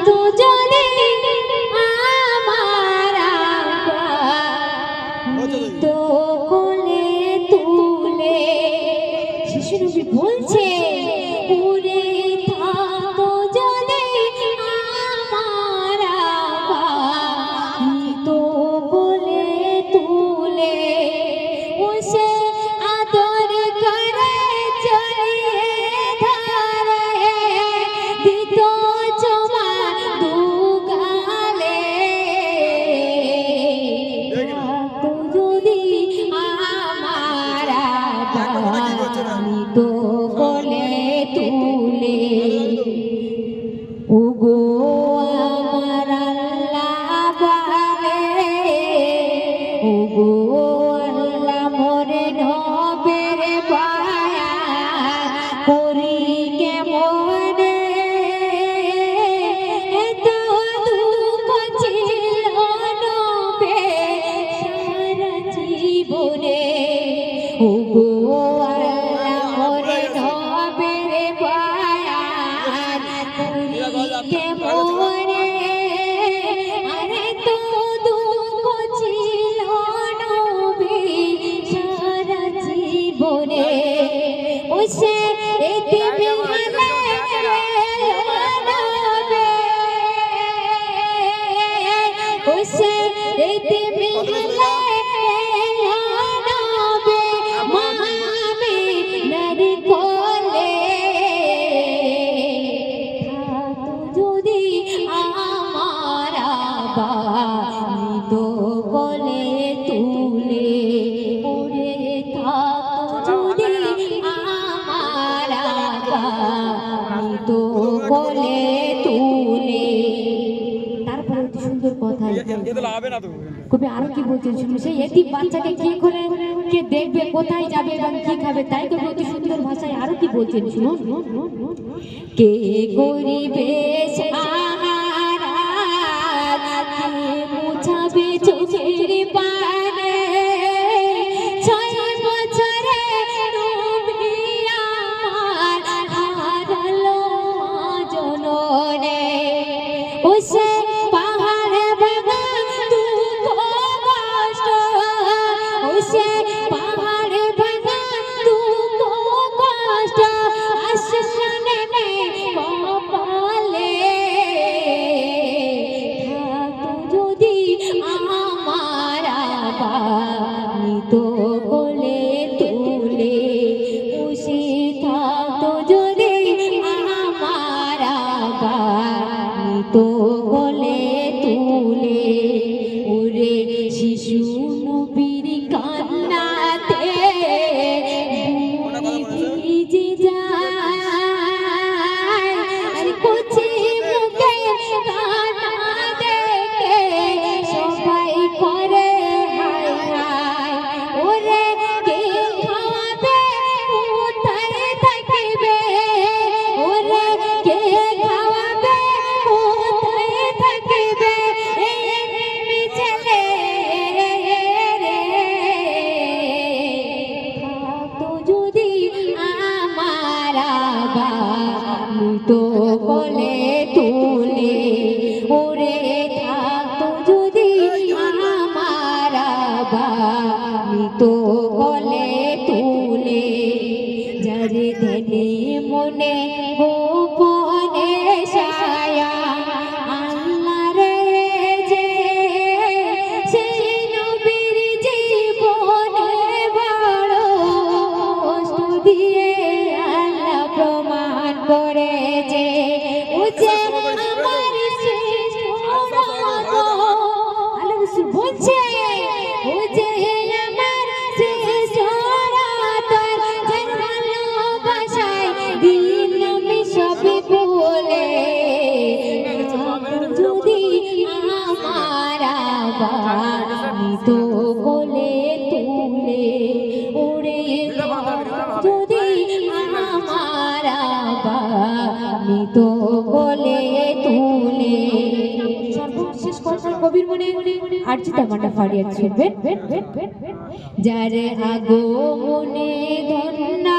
থাকতো যদি আমার তো কোলে তুলে শিশু নবী বলছে উড়ে থাকতো যদি আমার তো কোলে তুলে বসে আদর করে চলিয়ে ধারে দিত চমা দুগালে তো যদি আমার তো কোলে তুলে ওগো আমার আল্লাহ বলে ওগো আল্লাহ মোরে নবের পায়া করি কেমনে এত দুঃখ ছিল নবে সারা জীবনে ওগো আল্লাহ মোরে নবের পায়া করি কেমনে আরে তো দুঃখ ছিল নবে সারা জীবনে ওই সে এতে বিহালে নবে ওই সে এতে বিহালে নবে মামি নারী কোলে থাকতো যদি আমার তো কোলে তুলে উড়ে থাকতো যদি আমার তো কোলে তুলে। তারপরে অতি সুন্দর কথা কবি আরো কি বলছেন শুনুন সেই এতিম বাচ্চাকে কি করে কে দেখবে কোথায় যাবে এবং কি খাবে তাই কবি অতি সুন্দর ভাষায় আরো কি বলছেন শুনুন কে গরিবে সাহারা কে মুছাবে চোখের পানে 6 বছরে নবী আমার হারালো জননে ওই সে পাহাড় ভাঙা দুঃখ কষ্ট ওই সে পাহাড় ভাঙা দুঃখ কষ্ট আশ্বাসনে কপালে থাকতো যদি আমার তো কোলে তুলে বসে থাকতো যদি আমার তো কোলে তুলে ওরে শিশু নবীর কান্নাতে ভিজে যায় আর কচি মুখে কান্না দেখে সবাই করে হায় হায় ওরে কে খাওয়াবে কোথায় থাকবে ওরে কে খাওয়াবে কোথায় থাকবে এই ছেলে থাকতো যদি আমার তো কোলে তুলে ওরে থাকতো যদি আমার তো কোলে তুলে যারে ধনে মনে গোপনে ছায়া আল্লাহ রে যে সেই নবীর জীবনে বড় কষ্ট দিয়ে আল্লাহ প্রমাণ করেছে ও যে আমার শ্রেষ্ঠ আল্লাহ রাসূল বলছে ও যে আমার শ্রেষ্ঠ রাতর যার ভালোবাসায় দিন আমি সবে বলে যদি আমার তো কোলে তুলে উড়ে যদি আমার তো কোলে তুলে সর্বশেষ কথা কবির মনে আর যেটা মাটা ফাড়িয়ে শুনবেন যারে আগো মনে ধন্যা